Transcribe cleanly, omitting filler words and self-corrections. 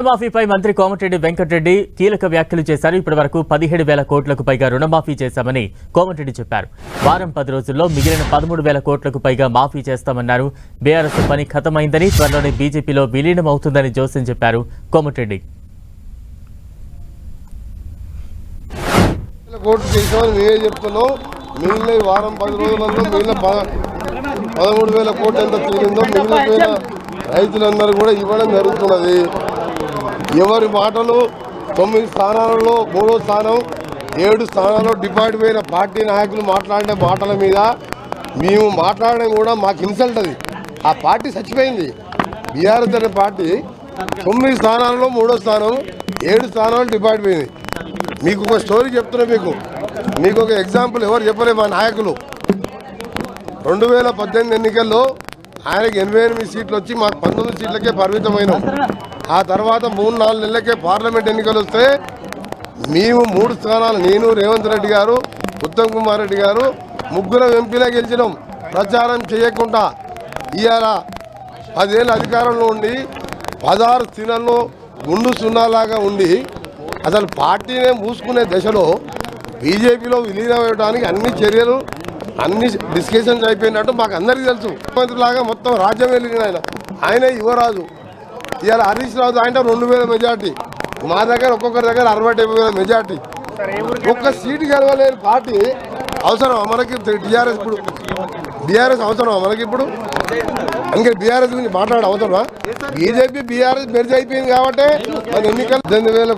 రుణమాఫీపై మంత్రి కోమటిరెడ్డి వెంకటరెడ్డి కీలక వ్యాఖ్యలు చేశారు. ఇప్పటి వరకు 17,000 కోట్లకు పైగా రుణమాఫీ చేశామని కోమటిరెడ్డి చెప్పారు. వారం 10 రోజుల్లో మిగిలిన 13,000 కోట్లకు పైగా మాఫీ చేస్తామన్నారు. బీఆర్ఎస్ పని ఖతమైందని, త్వరలోనే బీజేపీలో విలీనం అవుతుందని జోస్యం చెప్పారు కోమటిరెడ్డి. మిగిలిన వారం 10 రోజులలో మిగిలిన 13,000 కోట్లు ఎంత తీరిందో మిగిలిపోయిన రైతులందరూ కూడా ఇవ్వడం జరుగుతున్నది. ఎవరి మాటలు 9 స్థానాలలో 3వ స్థానం 7 స్థానాల్లో డిపాజిట్ పోయిన పార్టీ నాయకులు మాట్లాడే మాటల మీద మేము మాట్లాడడం కూడా మాకు ఇన్సల్ట్. అది ఆ పార్టీ చచ్చిపోయింది. బీఆర్ఎస్ అనే పార్టీ 9 స్థానాల్లో 3వ స్థానం 7 స్థానాలు డిపాజిట్ పోయింది. మీకు ఒక స్టోరీ చెప్తున్నా. మీకు ఒక ఎగ్జాంపుల్ ఎవరు చెప్పలే. మా నాయకులు 2018 ఎన్నికల్లో ఆయనకి 88 సీట్లు వచ్చి మాకు 19 సీట్లకే పరిమితమైనాం. ఆ తర్వాత 3-4 నెలలకే పార్లమెంట్ ఎన్నికలు వస్తే మేము 3 స్థానాలు, నేను, రేవంత్ రెడ్డి గారు, ఉత్తమ్ కుమార్ రెడ్డి గారు ముగ్గురం ఎంపీలే గెలిచినాం. ప్రచారం చేయకుండా ఇవాళ 10 ఏళ్ళ అధికారంలో ఉండి 16 స్థానాల్లో గుండు సున్నాలాగా ఉండి అసలు పార్టీనే మూసుకునే దశలో బీజేపీలో విలీనం అవ్వడానికి అన్ని చర్యలు అన్ని డిస్కషన్స్ అయిపోయినట్టు మాకు అందరికీ తెలుసు. ముఖ్యమంత్రిలాగా మొత్తం రాజ్యం వెళ్ళిన ఆయనే యువరాజు. ఇవాళ హరీష్ రావు ఆయన 2,000 మెజార్టీ, మా దగ్గర ఒక్కొక్కరి దగ్గర 60-70,000 మెజార్టీ. ఒక్క సీటు గెలవలేని పార్టీ అవసరమా మనకి? టీఆర్ఎస్ ఇప్పుడు బీఆర్ఎస్ అవసరమా మనకి? ఇప్పుడు అందుకే బీఆర్ఎస్ గురించి మాట్లాడే అవసరమా? బీజేపీ బీఆర్ఎస్ మెర్జ్ అయిపోయింది కాబట్టి మన ఎన్నికలు 18,000